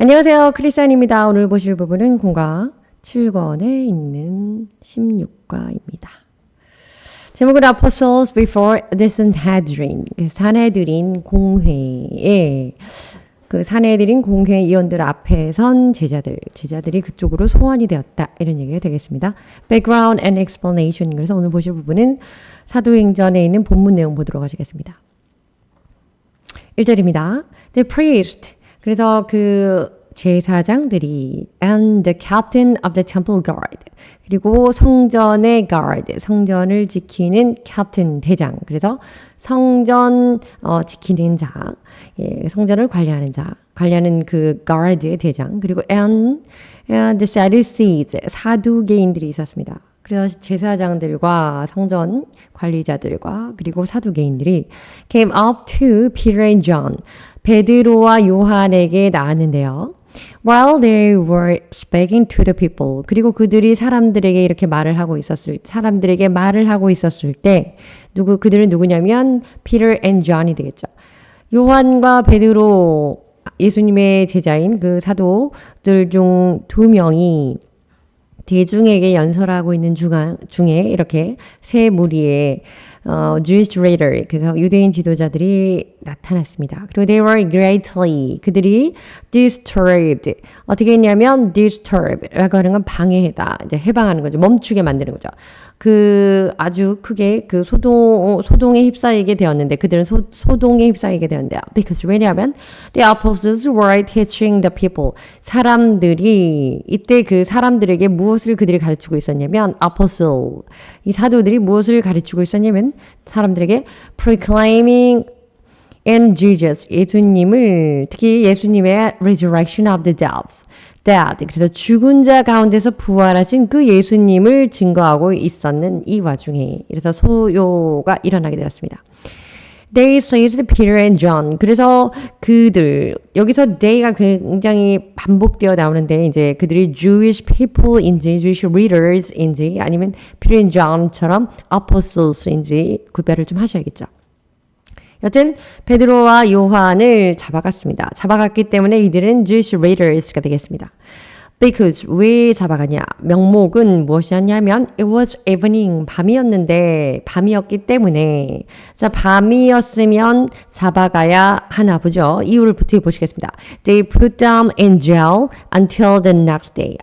안녕하세요. 크리스안입니다. 오늘 보실 부분은 공과 7권에 있는 16과입니다. 제목은 Apostles Before the Sanhedrin, 산헤드린 공회에 그 산헤드린 공회 의원들 앞에 선 제자들이 그쪽으로 소환이 되었다. 이런 얘기가 되겠습니다. Background and explanation. 그래서 오늘 보실 부분은 사도행전에 있는 본문 내용 보도록 하시겠습니다. 1절입니다. The priest. 그래서 그 제사장들이 and the captain of the temple guard. 그리고 성전의 guard, 성전을 지키는 captain, 대장. 그래서 성전 지키는 자, 예, 성전을 관리하는 그 guard의 대장. 그리고 and the Sadducees, 사두개인들이 있었습니다. 그래서 제사장들과 성전 관리자들과 그리고 사두개인들이 came up to Peter and John, 베드로와 요한에게 나왔는데요. While they were speaking to the people, 그리고 그들이 사람들에게 말을 하고 있었을 때 그들은 누구냐면 Peter and John이 되겠죠. 요한과 베드로, 예수님의 제자인 그 사도들 중 두 명이 대중에게 연설하고 있는 중에 이렇게 세 무리의 Jewish leader, 그래서 유대인 지도자들이 나타났습니다. 그리고 they were greatly, 그들이 disturbed, 어떻게 했냐면 disturb라고 하는 건 방해하다, 이제 해방하는 거죠. 멈추게 만드는 거죠. 그 아주 크게 그 소동에 휩싸이게 되었는데, 그들은 소동에 휩싸이게 되었는데요. Because 왜냐하면 the apostles were teaching the people, 사람들이 이때 그 사람들에게 무엇을 그들이 가르치고 있었냐면 apostle, 이 사도들이 무엇을 가르치고 있었냐면 사람들에게 proclaiming and Jesus, 예수님을, 특히 예수님의 resurrection of the dead, 그래서 죽은 자 가운데서 부활하신 그 예수님을 증거하고 있었는 이 와중에, 그래서 소요가 일어나게 되었습니다. They seized Peter and John. 그래서 그들, 여기서 they가 굉장히 반복되어 나오는데, 이제 그들이 Jewish people인지 Jewish readers인지 아니면 Peter and John처럼 apostles인지 구별을 좀 하셔야겠죠. 여튼 베드로와 요한을 잡아갔습니다. 잡아갔기 때문에 이들은 Jewish readers가 되겠습니다. Because 왜 잡아가냐? 명목은 무엇이었냐면 it was evening, 밤이었기 때문에, 자, 밤이었으면 잡아가야 하나 보죠. 이유를 부터 보시겠습니다. They put them in jail until the next day.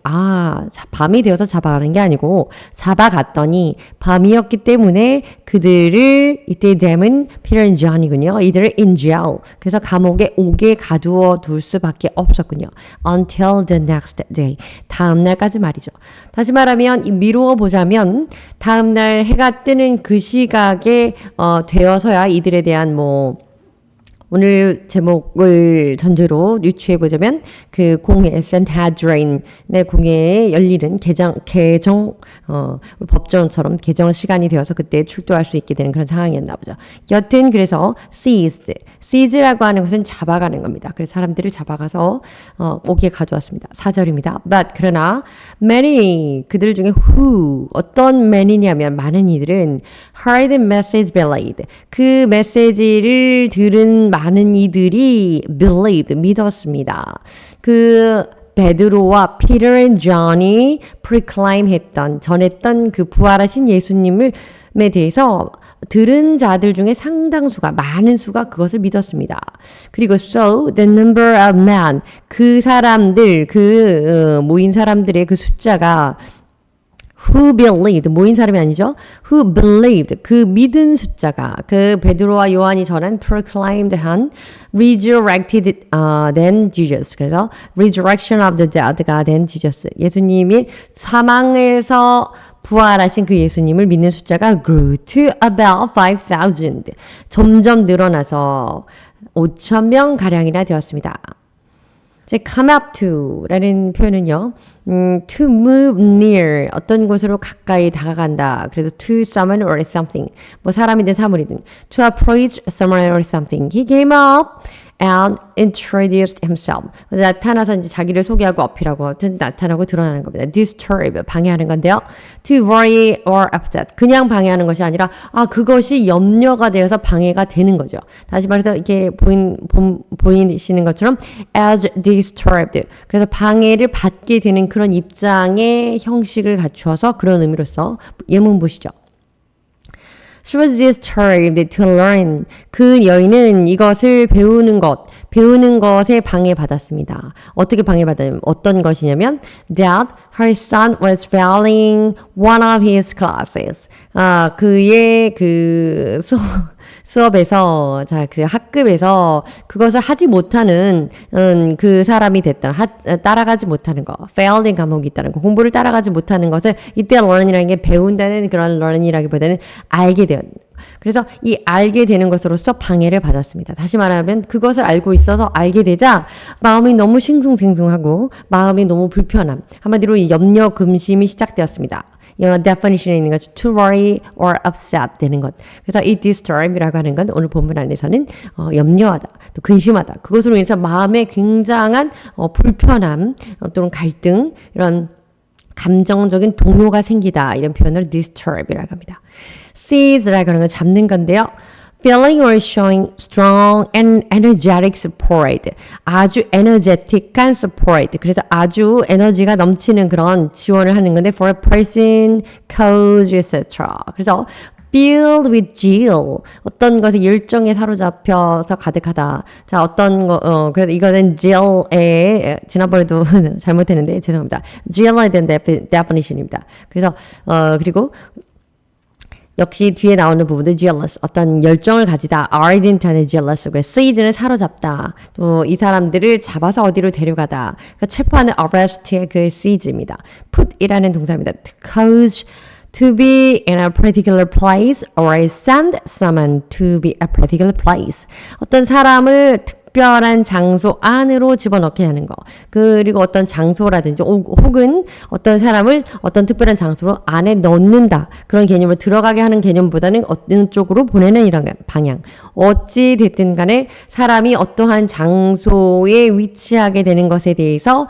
밤이 되어서 잡아가는 게 아니고 잡아갔더니 밤이었기 때문에 그들을, 이때 them은 Peter and John이군요. 이들을 in jail, 그래서 감옥에 오게 가두어 둘 수밖에 없었군요. Until the next day, 다음 날까지 말이죠. 다시 말하면 미루어 보자면 다음 날 해가 뜨는 그 시각에 되어서야 이들에 대한 오늘 제목을 전제로 유추해 보자면 그 공회, 산헤드린의 공회에 열리는 법정처럼 개정 시간이 되어서 그때 출두할 수 있게 되는 그런 상황이었나 보죠. 여튼 그래서 seize라고 하는 것은 잡아가는 겁니다. 그래서 사람들을 잡아가서 오게 가져왔습니다. 4절입니다. But 그러나 many, 그들 중에 어떤 many냐면 많은 이들은 heard the message believed, 그 메시지를 들은 많은 이들이 believed, 믿었습니다. 그 베드로와 Peter and John이 전했던 그 부활하신 예수님에 대해서 들은 자들 중에 상당수가, 많은 수가 그것을 믿었습니다. 그리고 so the number of men, 그 사람들, 모인 사람들의 그 숫자가 who believed, 모인 사람이 아니죠. who believed, 그 믿은 숫자가, 그 베드로와 요한이 전한 proclaimed 한 resurrected then Jesus, 그래서 resurrection of the dead가 then Jesus, 예수님이 사망에서 부활하신 그 예수님을 믿는 숫자가 grew to about 5,000, 점점 늘어나서 5,000명 가량이나 되었습니다. 이제 come up to라는 표현은요, to move near, 어떤 곳으로 가까이 다가간다. 그래서 to someone or something, 사람이든 사물이든, to approach someone or something. He came up and introduced himself. 나타나서 이제 자기를 소개하고 어필하고 나타나고 드러나는 겁니다. disturb, 방해하는 건데요. to worry or upset. 그냥 방해하는 것이 아니라 그것이 염려가 되어서 방해가 되는 거죠. 다시 말해서 이게 보이시는 것처럼 as disturbed. 그래서 방해를 받게 되는 그런 입장의 형식을 갖추어서 그런 의미로서 예문 보시죠. She was disturbed to learn. 그 여인은 이것을 배우는 것에 방해받았습니다. 어떻게 방해받았냐면 어떤 것이냐면 that her son was failing one of his classes. 그의 그 수업에서 그 학급에서 그것을 하지 못하는 그 사람이 됐다. 따라가지 못하는 거. failing 과목이 있다는 거. 공부를 따라가지 못하는 것을 이때 learn이라는 게 배운다는 그런 learn이라기보다는 알게 되었. 그래서 이 알게 되는 것으로서 방해를 받았습니다. 다시 말하면 그것을 알고 있어서 알게 되자 마음이 너무 싱숭생숭하고 마음이 너무 불편함. 한마디로 이 염려 근심이 시작되었습니다. definition에 있는 것이 to worry or upset 되는 것. 그래서 이 disturb이라고 하는 건 오늘 본문 안에서는 염려하다, 또 근심하다. 그것으로 인해서 마음에 굉장한 불편함 또는 갈등 이런 감정적인 동요가 생기다 이런 표현을 disturb이라고 합니다. seize라고 하는 건 잡는 건데요. feeling or showing strong and energetic support. 아주 energetic한 support. 그래서 아주 에너지가 넘치는 그런 지원을 하는 건데 for a person, cause, etc. 그래서 filled with zeal. 어떤 것에 열정에 사로잡혀서 가득하다. 자, 어떤 거, 그래서 이거는 zeal의, 지난번에도 잘못했는데, 죄송합니다. zeal에 대한 definition입니다. 그래서, 그리고, 역시 뒤에 나오는 부분도 jealous, 어떤 열정을 가지다, ardent한 jealous고, seize는 사로잡다, 또 이 사람들을 잡아서 어디로 데려가다, 그러니까 체포하는 arrest의 그 seize입니다. put이라는 동사입니다. To cause to be in a particular place or send someone to be a particular place. 어떤 사람을 특별한 장소 안으로 집어넣게 하는 거. 그리고 어떤 장소라든지 혹은 어떤 사람을 어떤 특별한 장소로 안에 넣는다. 그런 개념으로 들어가게 하는 개념보다는 어느 쪽으로 보내는 이런 방향. 어찌 됐든 간에 사람이 어떠한 장소에 위치하게 되는 것에 대해서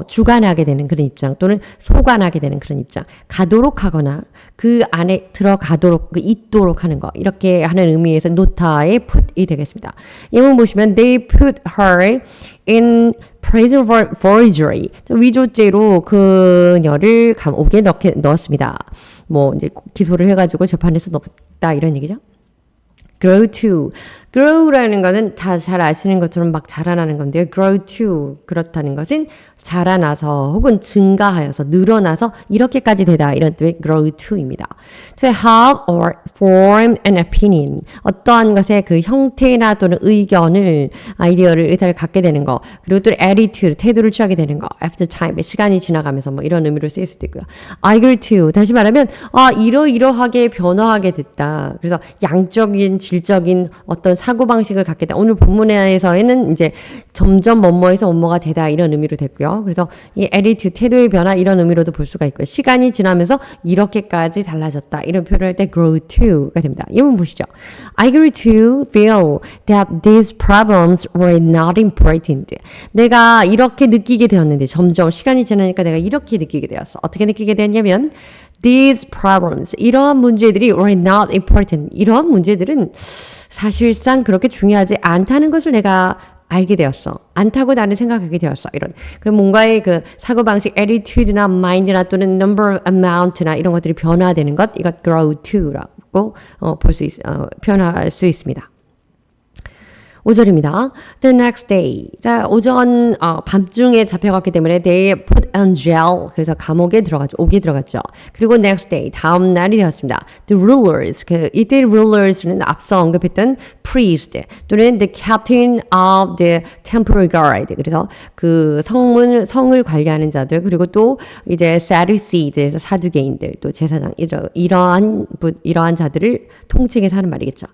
주관하게 되는 그런 입장 또는 소관하게 되는 그런 입장. 가도록 하거나 그 안에 들어가도록 있도록 하는 거. 이렇게 하는 의미에서 노타의 put이 되겠습니다. 예문 보시면 they put her in prison for forgery. 위조죄로 그녀를 감옥에 넣었습니다. 뭐 이제 기소를 해가지고 재판에서 넣었다 이런 얘기죠. grow to. grow라는 거는 다 잘 아시는 것처럼 막 자라나는 건데요. grow to. 그렇다는 것은 자라나서 혹은 증가하여서 늘어나서 이렇게까지 되다 이런 뜻의 grow to입니다. to have or form an opinion. 어떠한 것의 그 형태나 또는 의견을 의사를 갖게 되는 거. 그리고 또 attitude, 태도를 취하게 되는 거. after time, 시간이 지나가면서 뭐 이런 의미로 쓰일 수도 있고요. agree to. 다시 말하면 이러이러하게 변화하게 됐다. 그래서 양적인 질적인 어떤 사고방식을 갖게 돼. 오늘 본문에서는 이제 점점 뭐뭐에서 뭐뭐가 되다 이런 의미로 됐고요. 그래서 이 attitude, 태도의 변화 이런 의미로도 볼 수가 있고요. 시간이 지나면서 이렇게까지 달라졌다. 이런 표현을 할 때 grow to가 됩니다. 예문 보시죠. I grew to feel that these problems were not important. 내가 이렇게 느끼게 되었는데 점점 시간이 지나니까 내가 이렇게 느끼게 되었어. 어떻게 느끼게 되었냐면 these problems, 이러한 문제들이 were not important. 이러한 문제들은 사실상 그렇게 중요하지 않다는 것을 내가 알게 되었어. 않다고 나는 생각하게 되었어. 이런. 그럼 뭔가의 그 사고방식, attitude나 mind나 또는 number, amount나 이런 것들이 변화되는 것, 이것 grow to라고 표현할 수 있습니다. 5절입니다. The next day. 자, 오전, 밤중에 잡혀갔기 때문에 they put on jail. 그래서 감옥에 들어갔죠. 옥에 들어갔죠. 그리고 next day. 다음 날이 되었습니다. The rulers. 이때 rulers는 앞서 언급했던 priest 또는 the captain of the temple guard. 그래서 그 성을 관리하는 자들 그리고 또 이제 Sadducees, 사두개인들 또 제사장 이러한 자들을 통칭해서 하는 말이겠죠.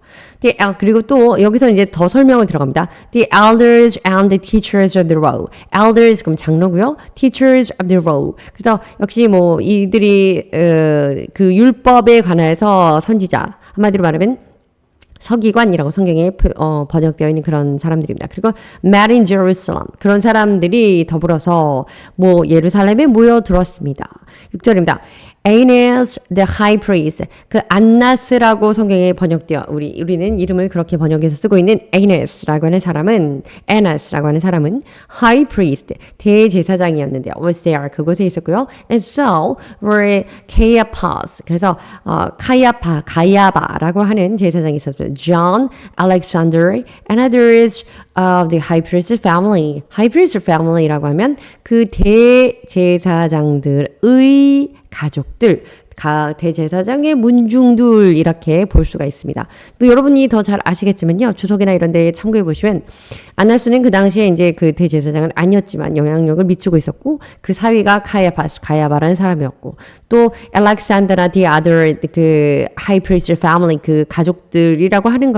그리고 또 여기서 이제 더 설명을 들어갑니다. The elders and the teachers of the law. elders 그럼 장로고요. teachers of the law. 그래서 역시 뭐 이들이 그 율법에 관해서 선지자 한마디로 말하면 서기관이라고 성경에 번역되어 있는 그런 사람들입니다. 그리고 met in Jerusalem. 그런 사람들이 더불어서 뭐 예루살렘에 모여들었습니다. 6절입니다. Annas the high priest. 그 안나스라고 성경에 번역되어 우리는 이름을 그렇게 번역해서 쓰고 있는 Annas라고 하는 사람은 high priest 대제사장이었는데요. was there 그곳에 있었고요. And so were Caiaphas. 그래서 가야바라고 하는 제사장이 있었어요. John, Alexander, and others of the high priest family. high priest family라고 하면 그 대제사장들의 가족들, 대제사장의 문중들 이렇게 볼 수가 있습니다. 또 여러분이 더 잘 아시겠지만요. 주석이나 이런 데에 참고해 보시면 아나스는 그 당시에 이제 그 대제사장은 아니었지만 영향력을 미치고 있었고 그 사위가 가야바라는 사람이었고 또 알렉산더나 the other 그 high priest family 그 가족들이라고 하는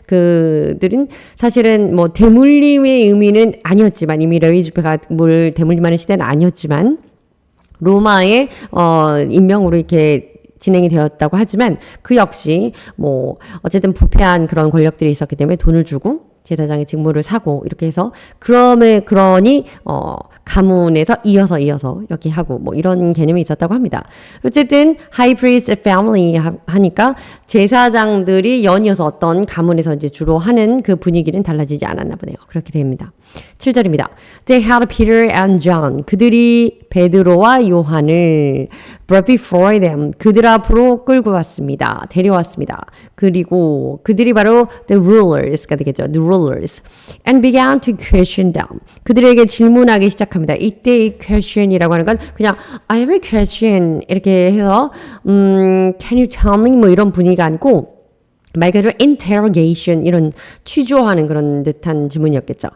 그들은 사실은 뭐 대물림의 의미는 아니었지만 이미 레위 집회가 뭘 대물림하는 시대는 아니었지만 로마의 임명으로 이렇게 진행이 되었다고 하지만 그 역시 뭐 어쨌든 부패한 그런 권력들이 있었기 때문에 돈을 주고 제사장의 직무를 사고 이렇게 해서 그러니 가문에서 이어서 이렇게 하고 뭐 이런 개념이 있었다고 합니다. 어쨌든 high priest family 하니까 제사장들이 연이어서 어떤 가문에서 이제 주로 하는 그 분위기는 달라지지 않았나 보네요. 그렇게 됩니다. 7절입니다. They had Peter and John. 그들이 베드로와 요한을 brought before them. 그들 앞으로 끌고 왔습니다. 데려왔습니다. 그리고 그들이 바로 the rulers가 되겠죠. The rulers. And began to question them. 그들에게 질문하기 시작합니다. 이때 이 question이라고 하는 건 그냥 I have a question 이렇게 해서 can you tell me 뭐 이런 분위기가 아니고 말 그대로 interrogation 이런 취조하는 그런 듯한 질문이었겠죠.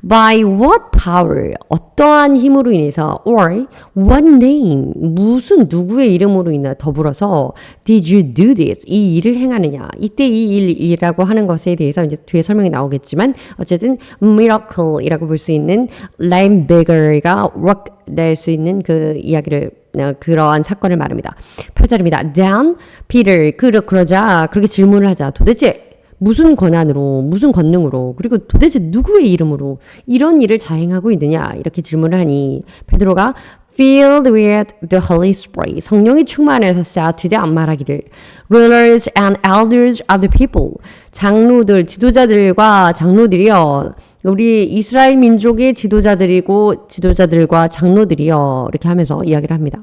By what power 어떠한 힘으로 인해서 or what name 무슨 누구의 이름으로 인해 더불어서 did you do this 이 일을 행하느냐 이때 이 일이라고 하는 것에 대해서 이제 뒤에 설명이 나오겠지만 어쨌든 miracle이라고 볼 수 있는 lame beggar가 work 낼 수 있는 그 이야기를 그러한 사건을 말합니다. 8절입니다. Then Peter 그러자 그렇게 질문을 하자. 도대체 무슨 권한으로 무슨 권능으로 그리고 도대체 누구의 이름으로 이런 일을 자행하고 있느냐 이렇게 질문을 하니 베드로가 filled with the Holy Spirit 성령이 충만해서 said to them 말하기를 rulers and elders of the people 장로들 지도자들과 장로들이여 우리 이스라엘 민족의 지도자들과 장로들이요. 이렇게 하면서 이야기를 합니다.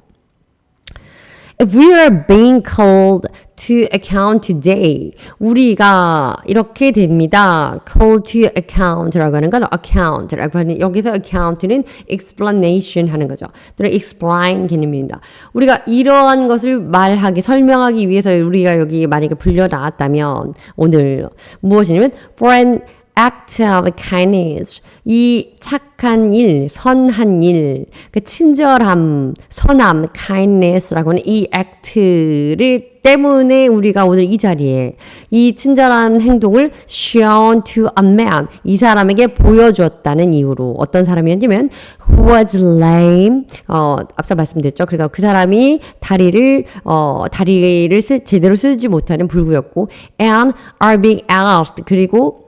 If we are being called to account today, 우리가 이렇게 됩니다. called to account라고 하는 건 account라고 하는 여기서 account는 explanation 하는 거죠. 또는 explain 개념입니다. 우리가 이러한 것을 설명하기 위해서 우리가 여기 만약에 불려 나왔다면 오늘 무엇이냐면 for an act of kindness 이 착한 일, 선한 일, 그 친절함, 선함, kindness라고 하는 이 act를 때문에 우리가 오늘 이 자리에 이 친절한 행동을 shown to a man 이 사람에게 보여주었다는 이유로 어떤 사람이었냐면 who was lame 앞서 말씀드렸죠. 그래서 그 사람이 다리를 제대로 쓰지 못하는 불구였고 and are being asked 그리고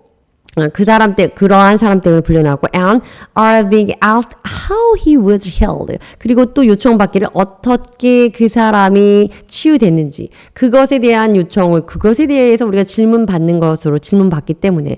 그러한 사람 때문에 불려나왔고 and are being asked how he was healed 그리고 또 요청받기를 어떻게 그 사람이 치유됐는지 그것에 대한 요청을 그것에 대해서 우리가 질문받기 때문에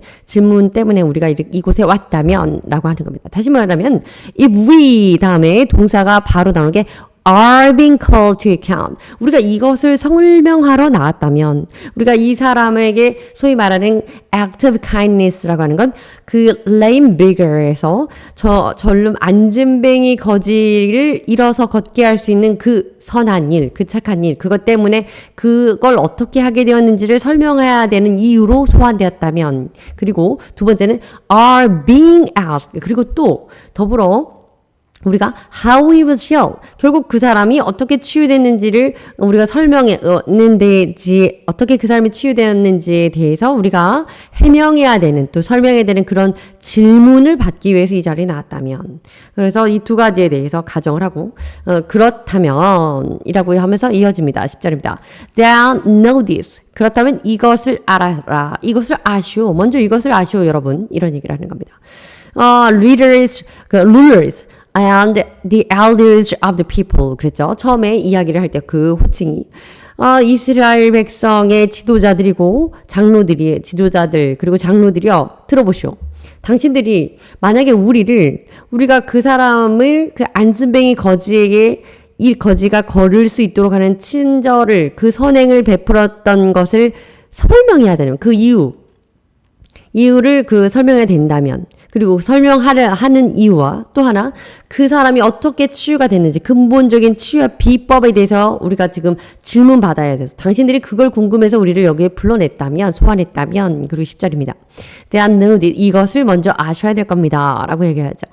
우리가 이곳에 왔다면 라고 하는 겁니다. 다시 말하면 if we 다음에 동사가 바로 나오는 게 are being called to account. 우리가 이것을 설명하러 나왔다면 우리가 이 사람에게 소위 말하는 act of kindness라고 하는 건 그 lame beggar에서 절름 안진뱅이 거지를 일어서 걷게 할 수 있는 그 선한 일, 그 착한 일, 그것 때문에 그걸 어떻게 하게 되었는지를 설명해야 되는 이유로 소환되었다면 그리고 두 번째는 are being asked 그리고 또 더불어 우리가 how he was healed. 결국 그 사람이 어떻게 치유됐는지를 우리가 설명했는지, 어떻게 그 사람이 치유되었는지에 대해서 우리가 해명해야 되는, 또 설명해야 되는 그런 질문을 받기 위해서 이 자리에 나왔다면. 그래서 이 두 가지에 대해서 가정을 하고, 그렇다면, 이라고 하면서 이어집니다. 10절입니다. Then know this. 그렇다면 이것을 알아라. 이것을 아시오. 먼저 이것을 아시오, 여러분. 이런 얘기를 하는 겁니다. rulers, and the elders of the people. 그랬죠. 처음에 이야기를 할 때 그 호칭이 이스라엘 백성의 지도자들이고 지도자들 그리고 장로들이요. 들어보시오. 당신들이 만약에 우리가 그 사람을 그 안진뱅이 거지에게 이 거지가 걸을 수 있도록 하는 친절을 그 선행을 베풀었던 것을 설명해야 되는 그 이유를 설명해야 된다면, 그리고 설명하는 이유와 또 하나 그 사람이 어떻게 치유가 됐는지 근본적인 치유와 비법에 대해서 우리가 지금 질문 받아야 돼서 당신들이 그걸 궁금해서 우리를 여기에 불러냈다면, 소환했다면, 그리고 10절입니다. Then know that. 이것을 먼저 아셔야 될 겁니다. 라고 얘기하죠.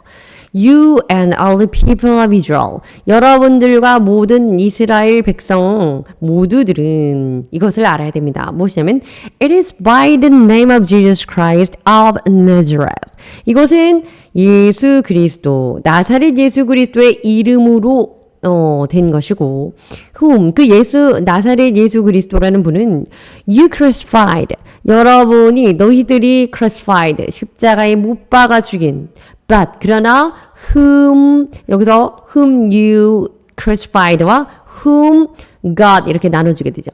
You and all the people of Israel. 여러분들과 모든 이스라엘 백성 모두들은 이것을 알아야 됩니다. 무엇이냐면 It is by the name of Jesus Christ of Nazareth. 이것은 예수 그리스도, 나사렛 예수 그리스도의 이름으로 된 것이고, 나사렛 예수 그리스도라는 분은 you crucified. 너희들이 crucified, 십자가에 못 박아 죽인, but, 그러나 여기서 whom you crucified와 whom God 이렇게 나눠주게 되죠.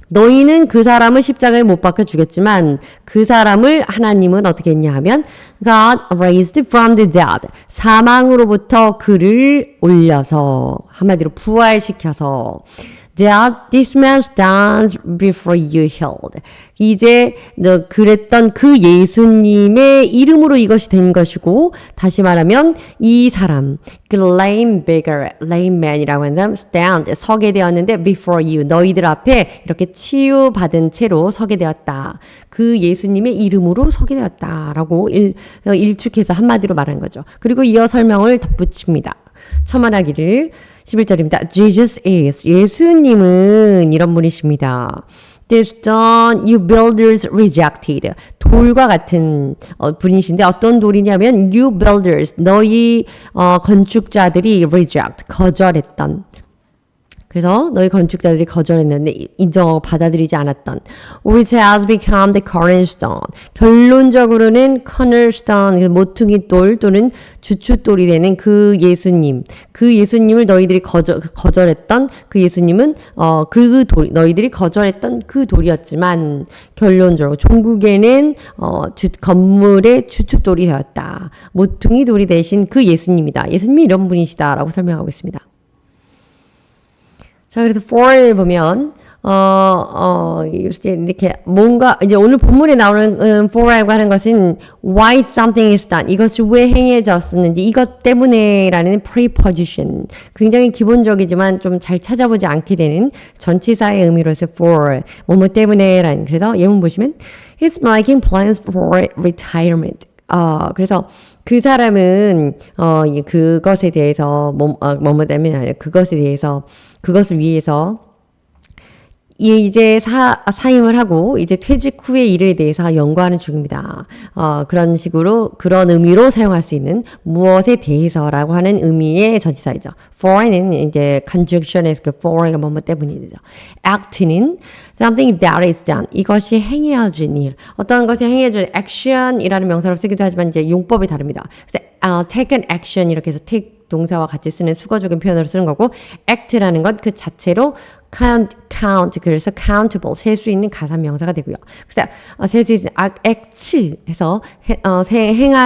너희는 그 사람을 십자가에 못 박아 죽였지만 그 사람을 하나님은 어떻게 했냐 하면 God raised from the dead. 사망으로부터 그를 올려서, 한마디로 부활시켜서 that this man stands before you healed. 이제 그랬던 그 예수님의 이름으로 이것이 된 것이고, 다시 말하면 이 사람, 그 lame man이라고 하는 사람 stand, 서게 되었는데 before you, 너희들 앞에 이렇게 치유받은 채로 서게 되었다. 그 예수님의 이름으로 서게 되었다라고 일축해서 한마디로 말하는 거죠. 그리고 이어 설명을 덧붙입니다. 첨언하기를 11절입니다. Jesus is. 예수님은 이런 분이십니다. This stone you builders rejected. 돌과 같은 분이신데 어떤 돌이냐면 you builders. 너희 건축자들이 reject. 거절했던. 그래서 너희 건축자들이 거절했는데 인정하고 받아들이지 않았던 which has become the cornerstone. 결론적으로는 cornerstone, 모퉁이 돌 또는 주춧돌이 되는 그 예수님을 너희들이 거절했던 그 예수님은 너희들이 거절했던 그 돌이었지만 결론적으로 종국에는 건물의 주춧돌이 되었다. 모퉁이 돌이 되신 그 예수님이다. 예수님이 이런 분이시다라고 설명하고 있습니다. 자, 그래서 4를 보면, 이렇게 뭔가, 이제 오늘 본문에 나오는 4라고 하는 것은 why something is done. 이것이 왜 행해졌었는지, 이것 때문에라는 preposition. 굉장히 기본적이지만 좀 잘 찾아보지 않게 되는 전치사의 의미로서 for, 뭐뭐 때문에라는. 그래서 예문 보시면, he's making plans for retirement. 그래서 그 사람은, 그것에 대해서, 뭐뭐 때문에 아니라 그것을 위해서 이제 사임을 하고 이제 퇴직 후의 일에 대해서 연구하는 중입니다. 그런 의미로 사용할 수 있는 무엇에 대해서라고 하는 의미의 전치사이죠. for는 이제 conjunction에서 그 for가 뭐뭐 때문이죠. act는 something that is done. 이것이 행해진 일. 어떤 것이 행해진 action이라는 명사로 쓰기도 하지만 이제 용법이 다릅니다. 그래서 take an action 이렇게 해서 take 동사와 같이 쓰는 수거적인 표현으로 쓰는 거고, act라는 것 그 자체로 count, 그래서 countable, 셀 수 있는 가산명사가 되고요. 그래서 셀 수 있는 act 해서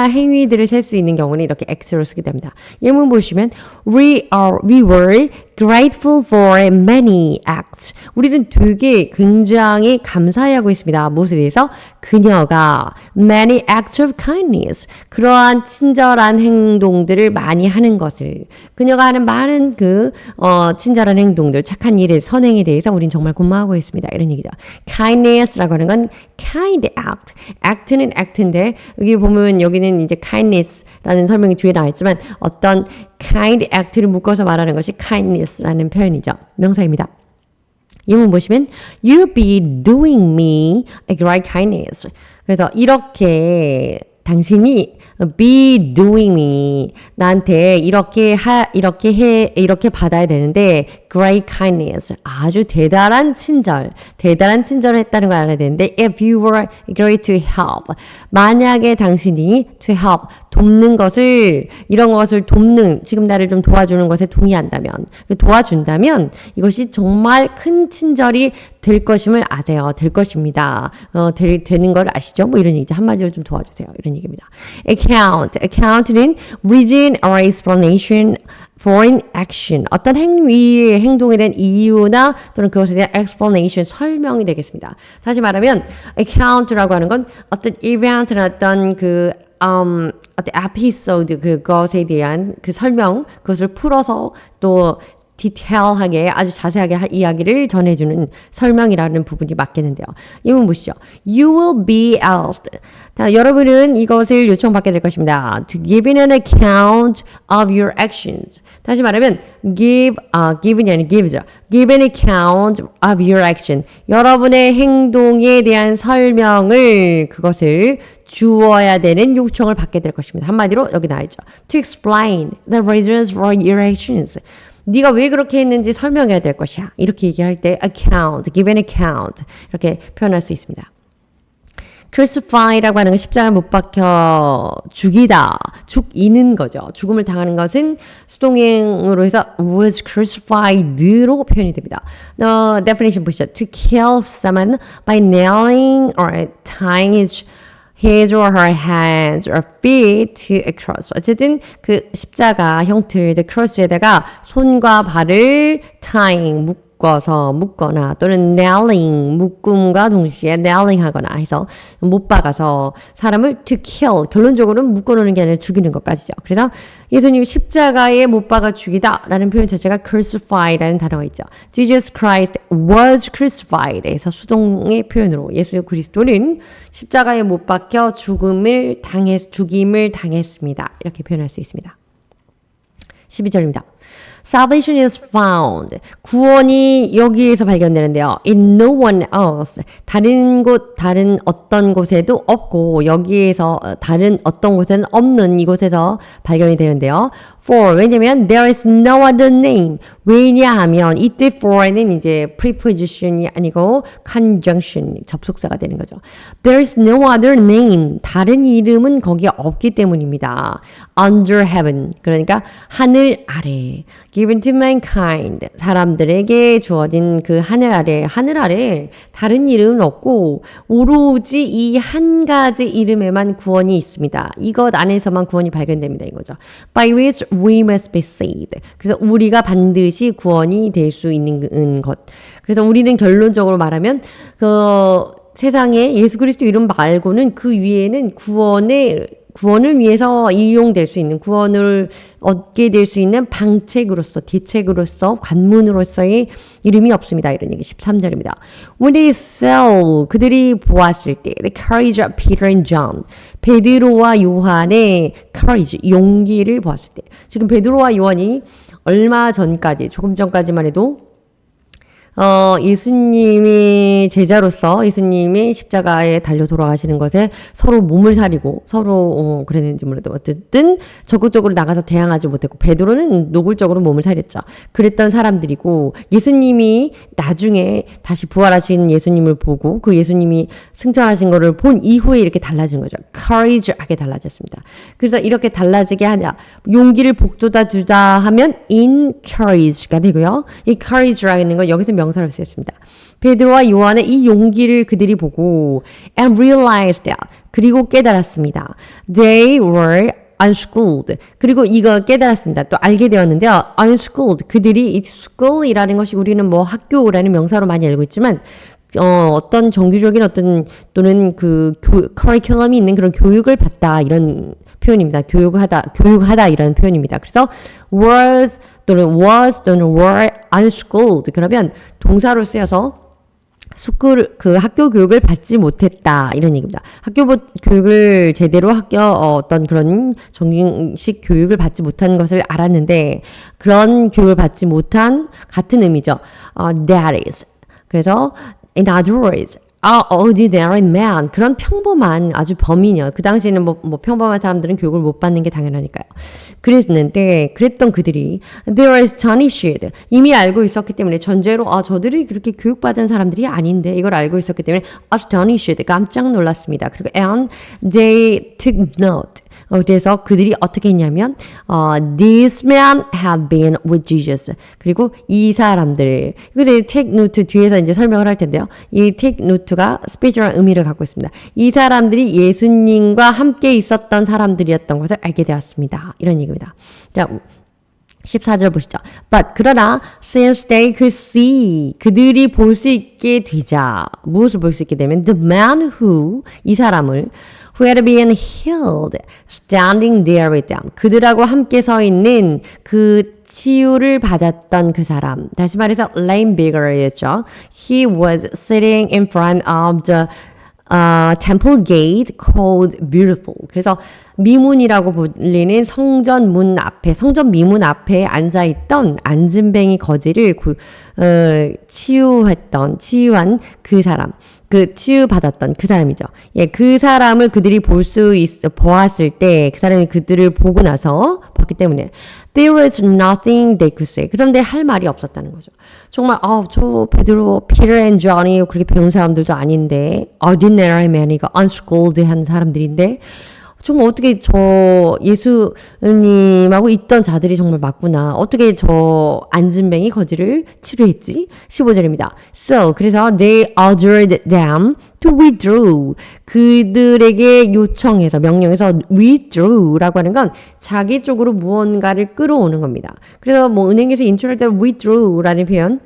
행위들을 셀 수 있는 경우는 이렇게 act로 쓰게 됩니다. 예문 보시면 we were grateful for many acts. 우리는 되게 굉장히 감사해하고 있습니다. 무엇에 대해서? 그녀가 many acts of kindness. 그러한 친절한 행동들을 많이 하는 것을. 그녀가 하는 많은 친절한 행동들, 착한 일의 선행에 대해서 우린 정말 고마워하고 있습니다. 이런 얘기죠. kindness라고 하는 건 kind act. act는 act인데 여기 보면 여기는 이제 kindness 라는 설명이 뒤에 나와 있지만 어떤 kind act를 묶어서 말하는 것이 kindness라는 표현이죠. 명사입니다. 예문 보시면 You be doing me a great kindness. 그래서 이렇게 당신이 be doing me 나한테 이렇게 받아야 되는데 great kindness 아주 대단한 친절을 했다는 걸 알아야 되는데 if you were great to help 만약에 당신이 to help 돕는 것을 이런 것을 돕는 지금 나를 좀 도와주는 것에 동의한다면 도와준다면 이것이 정말 큰 친절이 될 것임을 아세요. 될 것입니다. 되는 걸 아시죠? 뭐 이런 얘기죠. 한마디로 좀 도와주세요. 이런 얘기입니다. account는 reason or explanation for an action. 어떤 행동에 대한 이유나 또는 그것에 대한 explanation, 설명이 되겠습니다. 다시 말하면 account라고 하는 건 어떤 event나 어떤 어떤 에피소드 그것에 대한 그 설명, 그것을 풀어서 또 디테일하게 아주 자세하게 이야기를 전해주는 설명이라는 부분이 맞겠는데요. 이문 보시죠. You will be asked. 여러분은 이것을 요청받게 될 것입니다. To give an account of your actions. 다시 말하면 give이 아니라 give죠. Give an account of your action. 여러분의 행동에 대한 설명을 그것을 주어야 되는 요청을 받게 될 것입니다. 한마디로 여기 나와있죠. To explain the reasons for your actions. 네가 왜 그렇게 했는지 설명해야 될 것이야. 이렇게 얘기할 때 account, give an account 이렇게 표현할 수 있습니다. crucify라고 하는 건 십자가에 못 박혀 죽이다, 죽이는 거죠. 죽음을 당하는 것은 수동행으로 해서 was crucified로 표현이 됩니다. definition 보시죠. To kill someone by nailing or tying his or her hands or feet to a cross. 어쨌든 그 십자가 형틀, the cross에다가 손과 발을 tying, 묶거나 또는 nailing, 묶음과 동시에 nailing 하거나 해서 못 박아서 사람을 to kill, 결론적으로는 묶어놓는 게 아니라 죽이는 것까지죠. 그래서 예수님이 십자가에 못 박아 죽이다 라는 표현 자체가 crucify라는 단어가 있죠. Jesus Christ was crucified 에서 수동의 표현으로 예수 그리스도는 십자가에 못 박혀 죽임을 당했습니다. 이렇게 표현할 수 있습니다. 12절입니다. Salvation is found. 구원이 여기에서 발견되는데요. In no one else. 다른 어떤 곳에도 없고 여기에서 다른 어떤 곳에는 없는 이곳에서 발견이 되는데요. For 왜냐면 there is no other name. 왜냐하면 이때 for는 이제 preposition이 아니고 conjunction 접속사가 되는 거죠. There is no other name. 다른 이름은 거기에 없기 때문입니다. Under heaven. 그러니까 하늘 아래. Given to mankind. 사람들에게 주어진 그 하늘 아래 다른 이름은 없고 오로지 이 한 가지 이름에만 구원이 있습니다. 이것 안에서만 구원이 발견됩니다. 이거죠. By which we must be saved. 그래서 우리가 반드시 구원이 될 수 있는 것. 그래서 우리는 결론적으로 말하면 세상에 예수 그리스도 이름 말고는 그 위에는 구원을 위해서 이용될 수 있는, 구원을 얻게 될 수 있는 방책으로서, 대책으로서, 관문으로서의 이름이 없습니다. 이런 얘기 13절입니다. When they saw, 그들이 보았을 때, the courage of Peter and John, 베드로와 요한의 courage, 용기를 보았을 때. 지금 베드로와 요한이 얼마 전까지, 조금 전까지만 해도 예수님이 제자로서 예수님이 십자가에 달려 돌아가시는 것에 서로 몸을 사리고 서로 그랬는지 몰라도 어쨌든 적극적으로 나가서 대항하지 못했고 베드로는 노골적으로 몸을 사렸죠. 그랬던 사람들이고 예수님이 나중에 다시 부활하신 예수님을 보고 그 예수님이 승천하신 거를 본 이후에 이렇게 달라진 거죠. courage하게 달라졌습니다. 그래서 이렇게 달라지게 하냐 용기를 북돋아 주다 하면 encourage가 되고요. 이 courage라는 건 여기서 명사로 쓰였습니다. 베드로와 요한의 이 용기를 그들이 보고 and realized that 그리고 깨달았습니다. They were unschooled. 그리고 이거 깨달았습니다. 또 알게 되었는데요. unschooled. 그들이 school이라는 것이 우리는 뭐 학교라는 명사로 많이 알고 있지만 어떤 정규적인 또는 그 커리큘럼이 있는 그런 교육을 받다 이런 표현입니다. 교육하다 이런 표현입니다. 그래서 was 또는 were unschooled. 그러면 동사로 쓰여서 학교 교육을 받지 못했다. 이런 얘기입니다. 교육을 제대로 어떤 그런 정식 교육을 받지 못한 것을 알았는데, 그런 교육을 받지 못한 같은 의미죠. That is. 그래서, in other words, ordinary man. 그런 평범한 아주 범인이요. 그 당시에는 뭐 평범한 사람들은 교육을 못 받는 게 당연하니까요. 그랬던 그들이 they were astonished. 이미 알고 있었기 때문에 전제로 저들이 그렇게 교육받은 사람들이 아닌데 이걸 알고 있었기 때문에 astonished. 깜짝 놀랐습니다. 그리고 and they took note. 그래서 그들이 어떻게 했냐면 These men had been with Jesus. 그리고 이 사람들 근데 take note 뒤에서 이제 설명을 할 텐데요. 이 take note가 스피리추얼한 의미를 갖고 있습니다. 이 사람들이 예수님과 함께 있었던 사람들이었던 것을 알게 되었습니다. 이런 얘기입니다. 자, 14절 보시죠. But 그러나 since they could see 그들이 볼 수 있게 되자 무엇을 볼 수 있게 되면 the man who 이 사람을 who had been healed standing there with them 그들하고 함께 서 있는 그 치유를 받았던 그 사람 다시 말해서 lame beggar였죠. He was sitting in front of the temple gate called beautiful. 그래서 미문이라고 불리는 성전 미문 앞에 앉아있던 안진뱅이 거지를 치유한 그 사람. 치유받았던 그 사람이죠. 예, 그 사람을 그들이 보았을 때, 그 사람이 그들을 보고 나서 봤기 때문에, there was nothing they could say. 그런데 할 말이 없었다는 거죠. 정말, 저 Peter and Johnny 그렇게 배운 사람들도 아닌데, ordinary man이가 unschooled 한 사람들인데, 정말 어떻게 예수님하고 있던 자들이 정말 맞구나. 어떻게 안진뱅이 거지를 치료했지? 15절입니다. 그래서 they ordered them to withdraw. 그들에게 명령해서 withdraw라고 하는 건 자기 쪽으로 무언가를 끌어오는 겁니다. 그래서 은행에서 인출할 때 withdraw라는 표현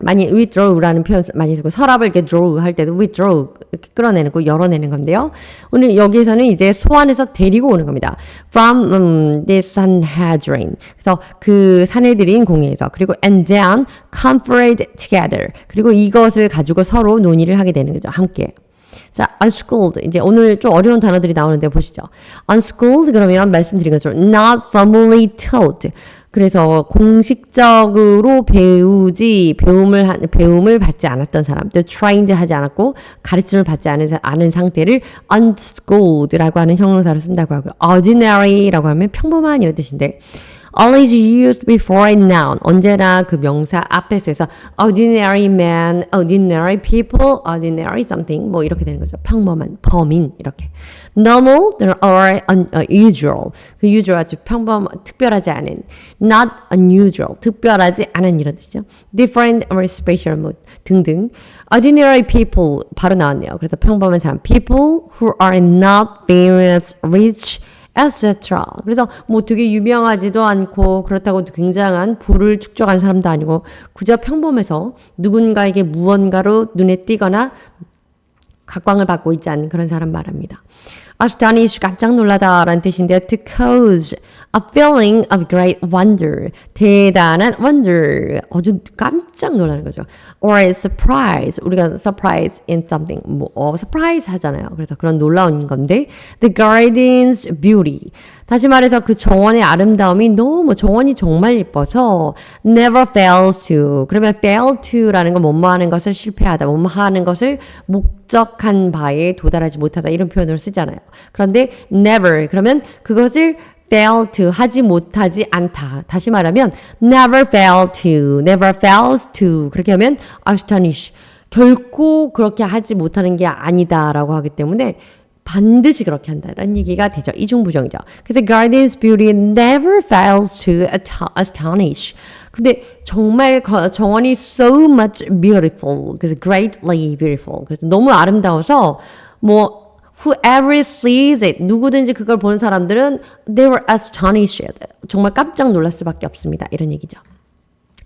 withdraw라는 표현 많이 쓰고 서랍을 이렇게 draw 할 때도 withdraw 이렇게 끌어내는 거 열어내는 건데요. 오늘 여기에서는 이제 소환해서 데리고 오는 겁니다. From the Sanhedrin. 그래서 그 산헤드린 공회에서 그리고 and then conferred together. 그리고 이것을 가지고 서로 논의를 하게 되는 거죠. 함께. 자, unschooled. 이제 오늘 좀 어려운 단어들이 나오는데 보시죠. unschooled 그러면 말씀드린 것처럼 not formally taught. 그래서 공식적으로 배움을 받지 않았던 사람, 또 trained 하지 않았고 가르침을 받지 않은 상태를 unschooled라고 하는 형용사로 쓴다고 하고요. ordinary라고 하면 평범한 이런 뜻인데 always used before a noun. 언제나 그 명사 앞에서 해서 ordinary man, ordinary people, ordinary something 뭐 이렇게 되는 거죠. 평범한, 범인 이렇게. normal or unusual. 그 usual 아주 특별하지 않은. not unusual. 특별하지 않은 이런 뜻이죠. different or special mood 등등. ordinary people 바로 나왔네요. 그래서 평범한 사람. people who are not famous, rich, etc. 그래서 되게 유명하지도 않고 그렇다고 굉장한 부를 축적한 사람도 아니고 그저 평범해서 누군가에게 무언가로 눈에 띄거나 각광을 받고 있지 않은 그런 사람 말합니다. astonish 깜짝 놀라다라는 뜻인데요. to cause a feeling of great wonder. 대단한 wonder. 아주 깜짝 놀라는 거죠. or surprise. 우리가 surprise in something. surprise 하잖아요. 그래서 그런 놀라운 건데 the garden's beauty. 다시 말해서 그 정원의 아름다움이 정원이 정말 예뻐서 never fails to. 그러면 fail to라는 건 뭐뭐 하는 것을 실패하다. 뭐뭐 하는 것을 목적한 바에 도달하지 못하다. 이런 표현을 쓰잖아요. 그런데 never. 그러면 그것을 fail to 하지 못하지 않다. 다시 말하면 never fails to 그렇게 하면 astonish 결코 그렇게 하지 못하는 게 아니다라고 하기 때문에 반드시 그렇게 한다라는 얘기가 되죠. 이중부정이죠. 그래서 garden's beauty never fails to astonish. 근데 정말 정원이 so much beautiful. 그래서 greatly beautiful. 그래서 너무 아름다워서 whoever sees it, 누구든지 그걸 보는 사람들은 they were astonished. 정말 깜짝 놀랄 수밖에 없습니다. 이런 얘기죠.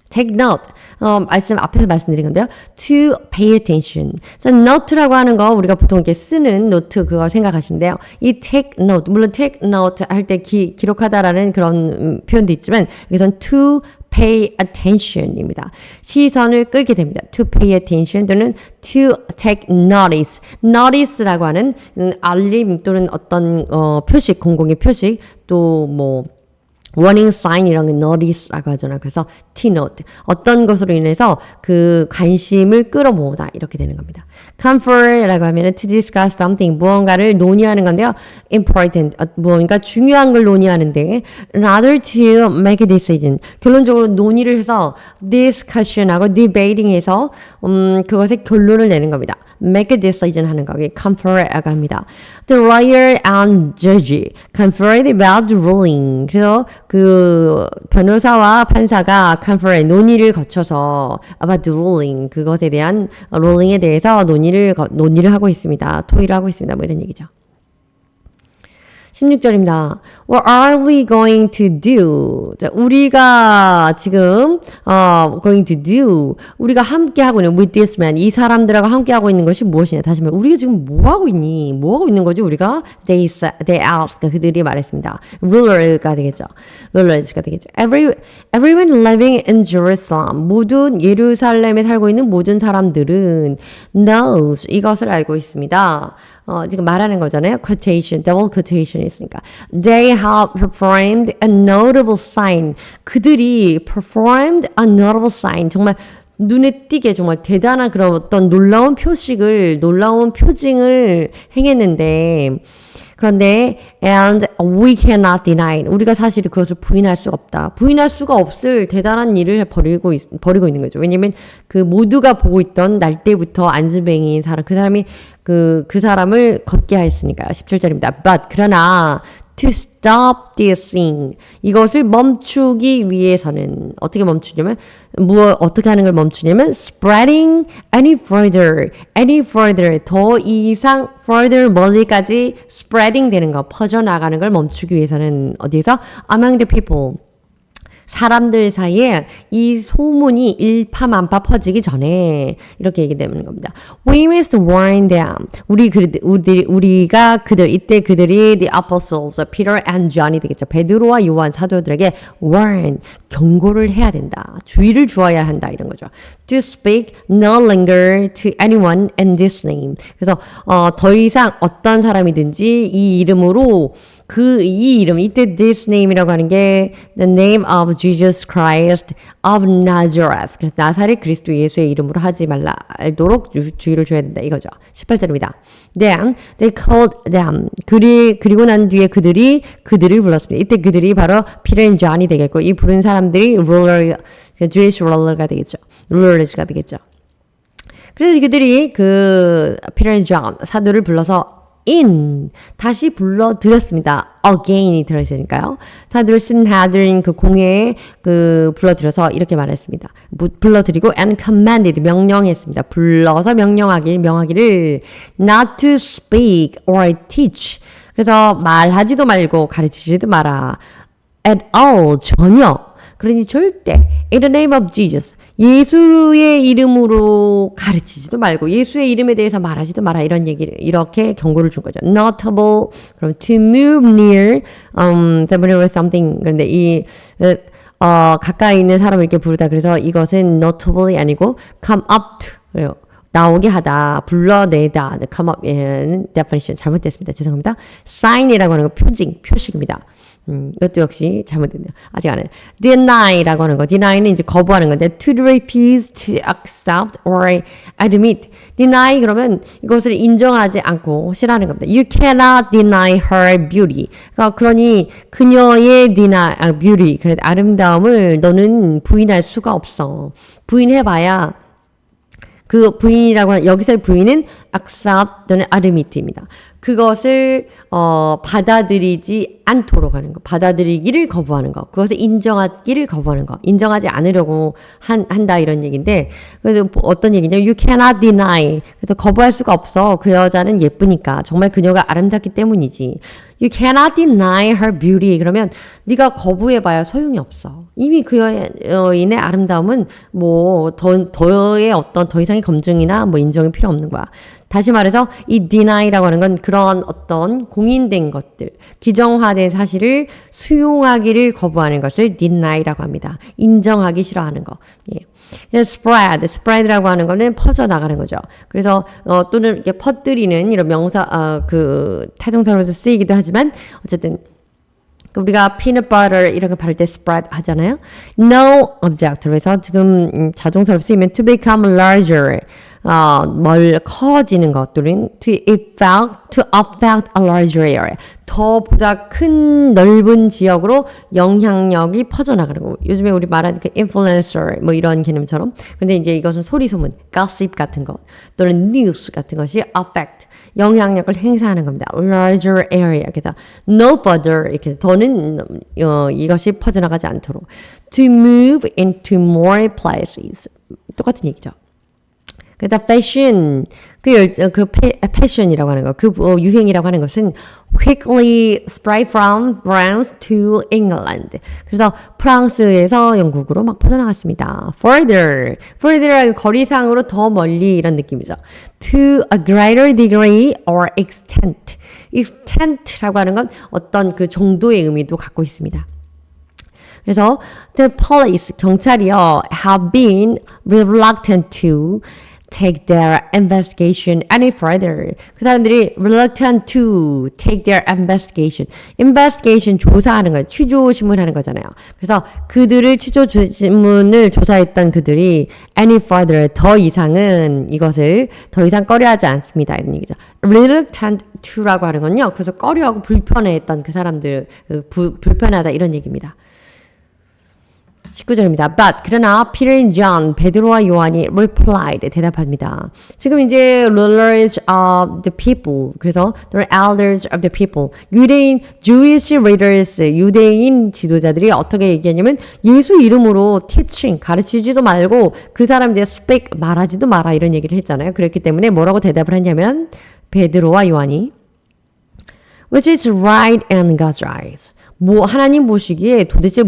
take note. 앞에서 말씀드린 건데요. to pay attention. 자, note라고 하는 거 우리가 보통 이렇게 쓰는 노트 그거 생각하시면 돼요. 이 take note. 물론 take note 할 때 기록하다라는 그런 표현도 있지만 여기선 to pay attention입니다. 시선을 끌게 됩니다. to pay attention 또는 to take notice. notice라고 하는 알림 또는 어떤 표식, 공공의 표식 또 뭐 warning sign 이런 게 notice라고 하잖아요. 그래서 T-note. 어떤 것으로 인해서 그 관심을 끌어모으다. 이렇게 되는 겁니다. confer라고 하면은 to discuss something. 무언가를 논의하는 건데요. important. 무언가 중요한 걸 논의하는데 rather to make a decision. 결론적으로 논의를 해서 discussion하고 debating 해서 그것의 결론을 내는 겁니다. make a decision 하는 거기 confer라고 합니다. The lawyer and judge conferred about the ruling. 그래서 그 변호사와 판사가 confer 논의를 거쳐서 about the ruling 그것에 대한 ruling에 대해서 논의를 하고 있습니다. 토의를 하고 있습니다. 뭐 이런 얘기죠. 16절입니다. What are we going to do? 자, 우리가 지금 going to do 우리가 함께 하고 있는 with this man 이 사람들하고 함께 하고 있는 것이 무엇이냐? 다시 말해 우리가 지금 뭐 하고 있니? 뭐 하고 있는 거지? 우리가 they asked 그들이 말했습니다. ruler가 되겠죠. rulers가 되겠죠. Everyone living in Jerusalem 모든 예루살렘에 살고 있는 모든 사람들은 knows 이것을 알고 있습니다. 지금 말하는 거잖아요. quotation, double quotation 있으니까. They have performed a notable sign. 그들이 performed a notable sign. 정말 눈에 띄게 정말 대단한 그런 어떤 놀라운 표징을 행했는데 그런데 and we cannot deny 우리가 사실 그것을 부인할 수가 없다. 부인할 수가 없을 대단한 일을 벌이고 있는 거죠. 왜냐면 그 모두가 보고 있던 날 때부터 안진뱅이인 사람 그 사람이 그 사람을 걷게 하였으니까요. 17절입니다. But 그러나 to stop this thing 이것을 멈추기 위해서는 어떻게 멈추냐면 어떻게 하는 걸 멈추냐면 spreading any further 더 이상 further 멀리까지 spreading 되는 거 퍼져나가는 걸 멈추기 위해서는 어디에서 among the people 사람들 사이에 이 소문이 일파만파 퍼지기 전에 이렇게 얘기되는 겁니다. We must warn them. 우리가 이때 그들이 the apostles, Peter and John이 되겠죠. 베드로와 요한 사도들에게 warn, 경고를 해야 된다. 주의를 주어야 한다 이런 거죠. To speak no longer to anyone in this name. 그래서 더 이상 어떤 사람이든지 이 이름으로 이 이름, 이때 this name이라고 하는 게 the name of Jesus Christ of Nazareth. 그래서 나사렛 그리스도 예수의 이름으로 하지 말라 알도록 주의를 줘야 된다 이거죠. 18절입니다. Then they called them. 그리고 난 뒤에 그들을 불렀습니다. 이때 그들이 바로 Peter and John이 되겠고 이 부른 사람들이 ruler, Jewish ruler가 되겠죠. rulers가 되겠죠. 그래서 그들이 그 Peter and John 사도를 불러서 다시 불러드렸습니다. again이 들어있으니까요. 사도를 쓴 하드린 그 공회에 불러들여서 이렇게 말했습니다. 불러드리고 and commanded 명령했습니다. 불러서 명하기를 not to speak or teach. 그래서 말하지도 말고 가르치지도 마라. at all 전혀. 그러니 절대 in the name of Jesus. 예수의 이름으로 가르치지도 말고 예수의 이름에 대해서 말하지도 마라 이렇게 경고를 준 거죠. Notable 그럼 to move near familiar with something 그런데 가까이 있는 사람을 이렇게 부르다 그래서 이것은 notably 아니고 come up to 그래요. 나오게 하다, 불러내다, come up 이라는 definition 잘못됐습니다. 죄송합니다. sign이라고 하는 거 표식입니다. 이것도 역시 잘못됐네요. 아직 안 해요. Deny라고 하는 거. Deny는 이제 거부하는 건데, to refuse to accept or admit. Deny 그러면 이것을 인정하지 않고 싫어하는 겁니다. You cannot deny her beauty. 그러니 그녀의 beauty, 그래 아름다움을 너는 부인할 수가 없어. 부인해봐야 그 부인이라고 하는 여기서의 부인은 accept 또는 admit입니다. 그것을 받아들이지 않도록 하는 거, 받아들이기를 거부하는 거, 그것을 인정하기를 거부하는 거, 인정하지 않으려고 한다 이런 얘기인데, 그래서 어떤 얘기냐, you cannot deny. 그래서 거부할 수가 없어. 그 여자는 예쁘니까 정말 그녀가 아름답기 때문이지. You cannot deny her beauty. 그러면 네가 거부해봐야 소용이 없어. 이미 그 여인의 아름다움은 뭐 더 이상의 검증이나 뭐 인정이 필요 없는 거야. 다시 말해서 이 deny라고 하는 건 그런 어떤 공인된 것들, 기정화된 사실을 수용하기를 거부하는 것을 deny라고 합니다. 인정하기 싫어하는 거. 예. spread라고 하는 거는 퍼져나가는 거죠. 그래서 또는 이렇게 퍼뜨리는 이런 명사 그 타동사로서 쓰이기도 하지만 어쨌든 우리가 peanut butter 이런 거 바를 때 spread 하잖아요. No object. 그래서 지금 자동사로 쓰이면 to become larger. 커지는 것 또는 to affect a larger area. 더 보다 큰 넓은 지역으로 영향력이 퍼져나가는 거. 요즘에 우리 말하는 그 influencer 뭐 이런 개념처럼. 근데 이제 이것은 소리소문, gossip 같은 것 또는 news 같은 것이 affect. 영향력을 행사하는 겁니다. larger area. 그래서 no further 이렇게 더는 이것이 퍼져나가지 않도록. to move into more places. 똑같은 얘기죠. 그래서 패션, 패션이라고 하는 거, 유행이라고 하는 것은 quickly spread from France to England. 그래서 프랑스에서 영국으로 막 퍼져나갔습니다. further 거리상으로 더 멀리 이런 느낌이죠. to a greater degree or extent라고 하는 건 어떤 그 정도의 의미도 갖고 있습니다. 그래서 the police, 경찰이요, have been reluctant to take their investigation any further. 그 사람들이 reluctant to take their investigation 조사하는 거예요. 취조신문하는 거잖아요. 그래서 그들을 취조신문을 조사했던 그들이 any further 더 이상은 이것을 더 이상 꺼려하지 않습니다. 이런 얘기죠. reluctant to라고 하는 건요. 그래서 꺼려하고 불편해했던 그 사람들 불편하다 이런 얘기입니다. 19절입니다. But 그러나 Peter and John, 베드로와 요한이 replied, 대답합니다. 지금 이제 rulers of the people, 그래서 the elders of the people, 유대인 Jewish leaders, 유대인 지도자들이 어떻게 얘기하냐면 예수 이름으로 teaching, 가르치지도 말고 그 사람들 speak, 말하지도 마라 이런 얘기를 했잖아요. 그렇기 때문에 뭐라고 대답을 했냐면 베드로와 요한이 which is right in God's eyes. 하나님 보시기에 도대체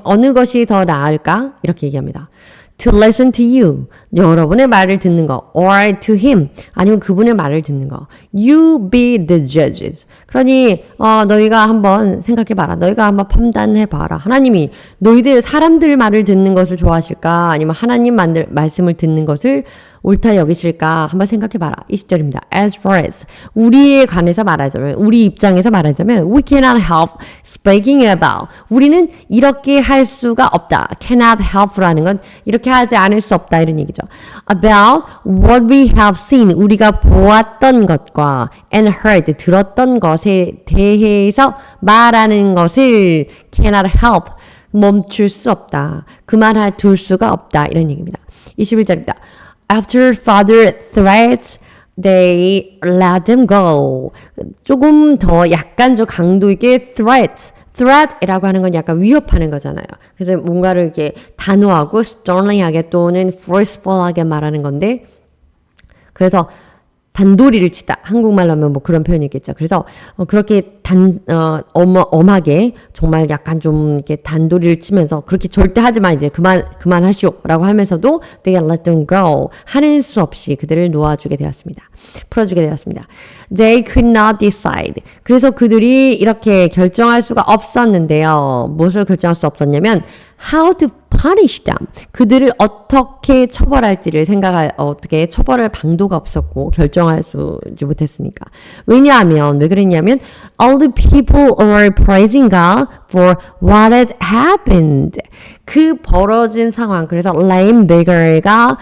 어느 것이 더 나을까? 이렇게 얘기합니다. To listen to you. 여러분의 말을 듣는 거. Or to him. 아니면 그분의 말을 듣는 거. You be the judges. 그러니 너희가 한번 생각해봐라. 너희가 한번 판단해봐라. 하나님이 너희들 사람들 말을 듣는 것을 좋아하실까? 아니면 하나님 말씀을 듣는 것을 옳다 여기실까? 한번 생각해봐라. 20절입니다. As far as 우리에 관해서 말하자면 우리 입장에서 말하자면 we cannot help speaking about 우리는 이렇게 할 수가 없다. cannot help라는 건 이렇게 하지 않을 수 없다 이런 얘기죠. About what we have seen 우리가 보았던 것과 and heard 들었던 것에 대해서 말하는 것을 cannot help 멈출 수 없다. 둘 수가 없다 이런 얘기입니다. 21절입니다. After further threats, they let them go. 조금 더 약간 좀 강도 있게 threat이라고 하는 건 약간 위협하는 거잖아요. 그래서 뭔가를 이렇게 단호하고 sternly하게 또는 forceful하게 말하는 건데, 그래서 단도리를 치다. 한국말로 하면 뭐 그런 표현이 있겠죠. 그래서 그렇게 엄하게 정말 약간 좀 이렇게 단도리를 치면서 그렇게 절대 하지 마 이제 그만하시오라고 하면서도 they let them go 하는 수 없이 그들을 놓아주게 되었습니다. 풀어주게 되었습니다. They could not decide. 그래서 그들이 이렇게 결정할 수가 없었는데요. 무엇을 결정할 수 없었냐면 how to punish them. 그들을 어떻게 처벌할지를 어떻게 처벌할 방도가 없었고 결정할 수 못했으니까. 왜냐하면 왜 그랬냐면 all the people were praising God for what had happened. 그 벌어진 상황. 그래서 lame beggar가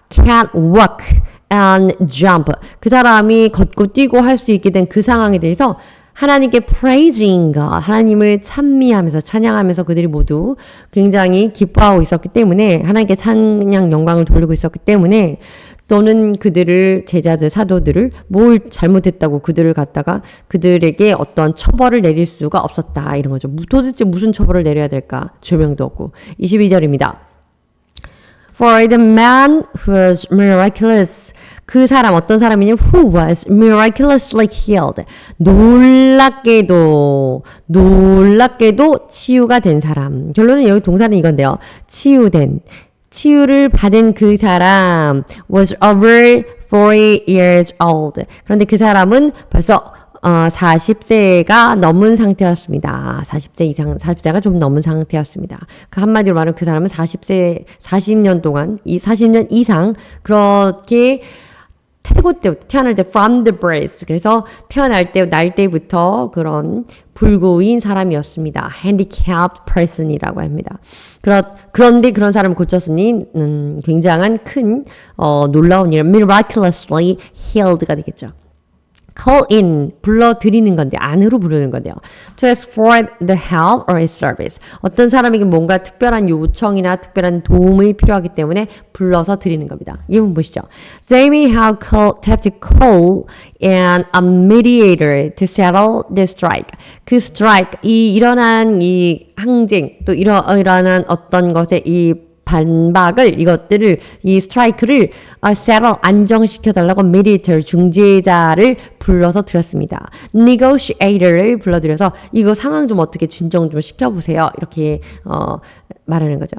can't walk and jump. 그 사람이 걷고 뛰고 할 수 있게 된 그 상황에 대해서 하나님께 praising God, 하나님을 찬미하면서 찬양하면서 그들이 모두 굉장히 기뻐하고 있었기 때문에 하나님께 찬양 영광을 돌리고 있었기 때문에 또는 그들을 제자들 사도들을 뭘 잘못했다고 그들을 갖다가 그들에게 어떤 처벌을 내릴 수가 없었다 이런 거죠. 도대체 무슨 처벌을 내려야 될까? 조명도 없고. 22절입니다. For the man who was miraculous 그 사람 어떤 사람이냐? Who was miraculously healed. 놀랍게도 치유가 된 사람. 결론은 여기 동사는 이건데요. 치유된. 치유를 받은 그 사람 was over 40 years old. 그런데 그 사람은 벌써 40세가 넘은 상태였습니다. 40세 이상, 40세가 좀 넘은 상태였습니다. 그 한마디로 말하면 그 사람은 40세, 40년 동안, 40년 이상 그렇게 태고 때부터 태어날 때 from the birth 그래서 태어날 때 날 때부터 그런 불구인 사람이었습니다. handicapped person이라고 합니다. 그런데 그런 사람을 고쳤으니 굉장한 큰 놀라운 일 miraculously healed가 되겠죠. call in 불러드리는 건데 안으로 부르는 건데요. to ask for the help or a service 어떤 사람에게 뭔가 특별한 요청이나 특별한 도움이 필요하기 때문에 불러서 드리는 겁니다. 이분 보시죠. They may have to call in a mediator to settle the strike. 그 strike 이 일어난 이 항쟁 또 일어난 어떤 것에 이 반박을 이것들을 이 스트라이크를 settle 안정시켜달라고 mediator 중재자를 불러서 드렸습니다. negotiator를 불러드려서 이거 상황 좀 어떻게 진정 좀 시켜보세요. 이렇게 말하는 거죠.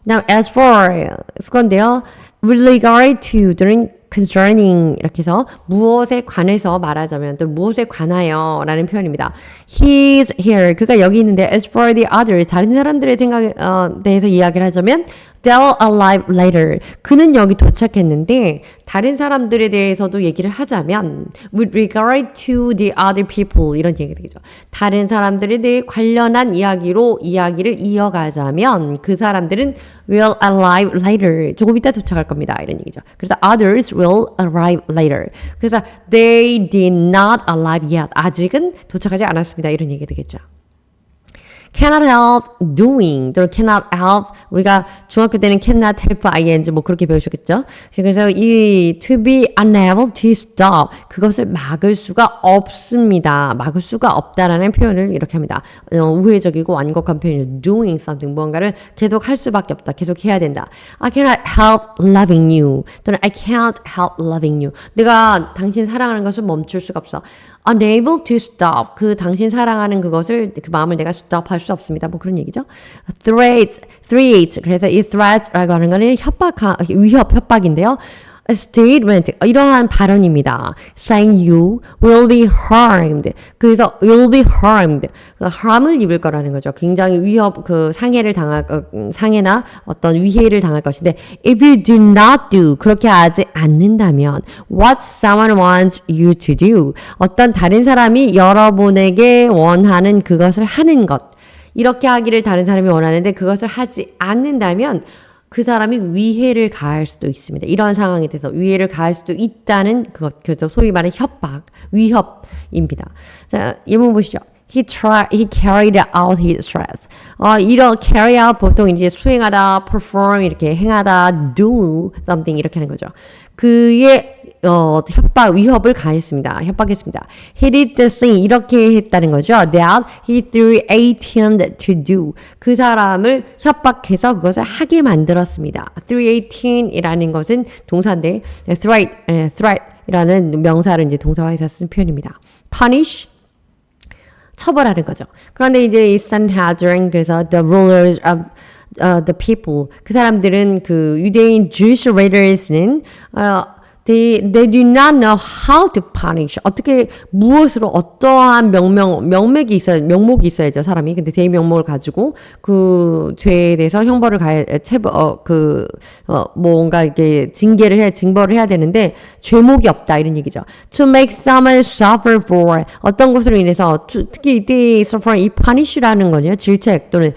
Now as for 그건데요. with regard to during concerning 이렇게 해서 무엇에 관해서 말하자면 또 무엇에 관하여 라는 표현입니다. He is here. 그가 여기 있는데 as for the others 다른 사람들의 생각에 대해서 이야기를 하자면 they'll arrive later. 그는 여기 도착했는데 다른 사람들에 대해서도 얘기를 하자면 with regard to the other people 이런 얘기가 되겠죠. 다른 사람들에 대해 관련한 이야기로 이야기를 이어가자면 그 사람들은 will arrive later. 조금 이따 도착할 겁니다. 이런 얘기죠. 그래서 others will arrive later. 그래서 they did not arrive yet. 아직은 도착하지 않았습니다. 이런 얘기가 되겠죠. cannot help doing 또는 cannot help 우리가 중학교 때는 cannot help ing 뭐 그렇게 배우셨겠죠. 그래서 이 to be unable to stop 그것을 막을 수가 없습니다. 막을 수가 없다라는 표현을 이렇게 합니다. 우회적이고 완곡한 표현이죠. doing something 무언가를 계속 할 수밖에 없다. 계속 해야 된다. I cannot help loving you 또는 I can't help loving you 내가 당신 사랑하는 것을 멈출 수가 없어. unable to stop 그 당신 사랑하는 그것을 그 마음을 내가 stop 할 수 없습니다. 뭐 그런 얘기죠. threat 그래서 이 threat라고 하는 거는 위협 협박인데요. a statement 이러한 발언입니다. saying you will be harmed 그래서 will be harmed harm을 입을 거라는 거죠. 굉장히 위협 상해를 당할 상해나 어떤 위해를 당할 것인데 if you do not do 그렇게 하지 않는다면 what someone wants you to do 어떤 다른 사람이 여러분에게 원하는 그것을 하는 것 이렇게 하기를 다른 사람이 원하는데 그것을 하지 않는다면 그 사람이 위해를 가할 수도 있습니다. 이런 상황에 대해서 위해를 가할 수도 있다는 그것, 그죠? 소위 말하는 협박, 위협입니다. 자, 예문 보시죠. He carried out his threats. 이런 carry out 보통 이제 수행하다, perform 이렇게 행하다, do something 이렇게 하는 거죠. 그의 위협을 가했습니다. 협박했습니다. He did the thing 이렇게 했다는 거죠. That he threatened to do. 그 사람을 협박해서 그것을 하게 만들었습니다. threaten이라는 것은 동사인데 threat이라는 명사를 이제 동사화해서 쓴 표현입니다. punish 처벌하는 거죠. 그런데 이제 이 Sanhedrin 그래서 the rulers of the people 그 사람들은 그 유대인 Jewish leaders는 They do not know how to punish. 어떻게 무엇으로 어떠한 명목이 있어야죠 사람이. 근데 대명목을 가지고 그 죄에 대해서 형벌을 뭔가 이렇게 징벌을 해야 되는데 죄목이 없다 이런 얘기죠. To make someone suffer for 어떤 것으로 인해서 특히 이때 suffer 이 punish라는 거는요 질책 또는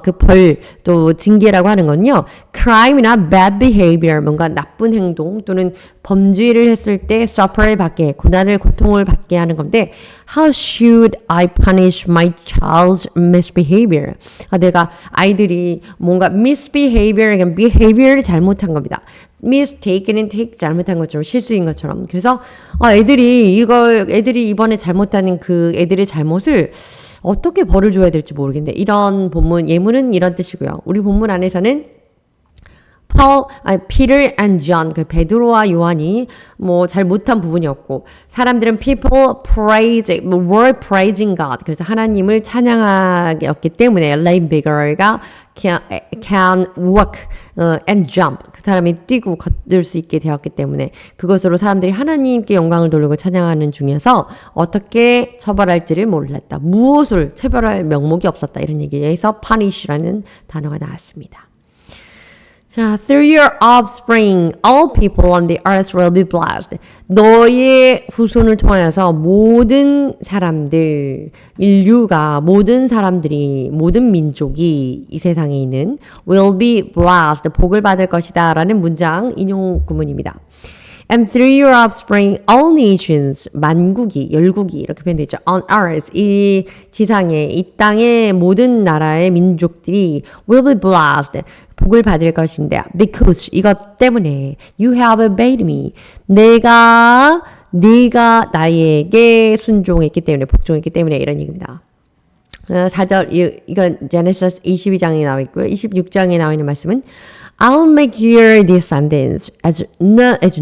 그 벌 또 징계라고 하는 건요 crime이나 bad behavior 뭔가 나쁜 행동 또는 범죄를 했을 때 suffer를 받게 고통을 받게 하는 건데 how should I punish my child's misbehavior? 내가 아이들이 뭔가 misbehavior, behavior를 잘못한 겁니다. mistake는 take 잘못한 것처럼 실수인 것처럼 그래서 애들이 이번에 잘못하는 그 애들의 잘못을 어떻게 벌을 줘야 될지 모르겠는데 이런 예문은 이런 뜻이고요. 우리 본문 안에서는 Peter and John, 그 베드로와 요한이 뭐 잘 못한 부분이었고, 사람들은 were praising God. 그래서 하나님을 찬양하였기 때문에 Leibniger가 can walk and jump. 그 사람이 뛰고 걷을 수 있게 되었기 때문에 그것으로 사람들이 하나님께 영광을 돌리고 찬양하는 중에서 어떻게 처벌할지를 몰랐다. 무엇을 처벌할 명목이 없었다. 이런 얘기에서 punish라는 단어가 나왔습니다. 자, through your offspring, all people on the earth will be blessed. 너의 후손을 통하여서 모든 사람들, 인류가, 모든 사람들이, 모든 민족이 이 세상에 있는 will be blessed, 복을 받을 것이다 라는 문장 인용 구문입니다. And through your offspring, all nations, 만국이, 열국이 이렇게 표현되죠. On earth, 이 지상에, 이 땅의 모든 나라의 민족들이 will be blessed, 복을 받을 것인데 because 이것 때문에 you have obeyed me, 네가 나에게 순종했기 때문에, 복종했기 때문에 이런 얘기입니다. 4절, 이건 제네시스 22장에 나와 있고요. 26장에 나와 있는 말씀은 I'll make your descendants as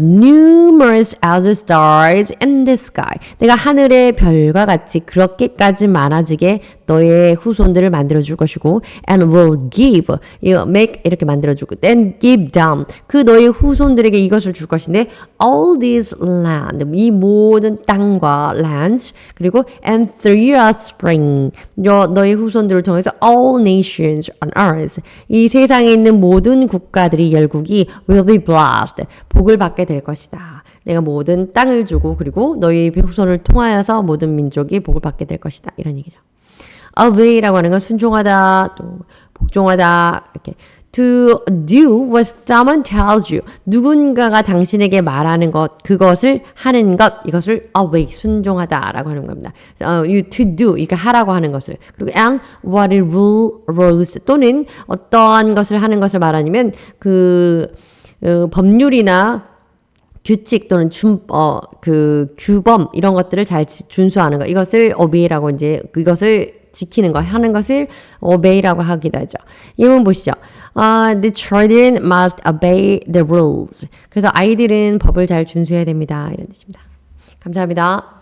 numerous as the stars in the sky. 내가 하늘의 별과 같이 그렇게까지 많아지게 너의 후손들을 만들어줄 것이고 and will give, make 이렇게 만들어주고 then give them, 그 너의 후손들에게 이것을 줄 것인데 all this land, 이 모든 땅과 lands, 그리고 and through your offspring, 너의 후손들을 통해서 all nations on earth, 이 세상에 있는 모든 국가들이, 열국이 will be blessed, 복을 받게 될 것이다. 내가 모든 땅을 주고 그리고 너희 후손을 통하여서 모든 민족이 복을 받게 될 것이다. 이런 얘기죠. obey라고 하는 건 순종하다, 또 복종하다, 이렇게 to do what someone tells you. 누군가가 당신에게 말하는 것, 그것을 하는 것, 이것을 obey, 순종하다라고 하는 겁니다. You to do, 이거 하라고 하는 것을. 그리고 and what it rules, 또는 어떠한 것을 하는 것을 말하냐면 법률이나 규칙 또는 규범 이런 것들을 잘 준수하는 것, 이것을 obey라고 이제 이것을 지키는 것, 하는 것을 obey라고 하기도 하죠. 이문 보시죠. The children must obey the rules. 그래서 아이들은 법을 잘 준수해야 됩니다. 이런 뜻입니다. 감사합니다.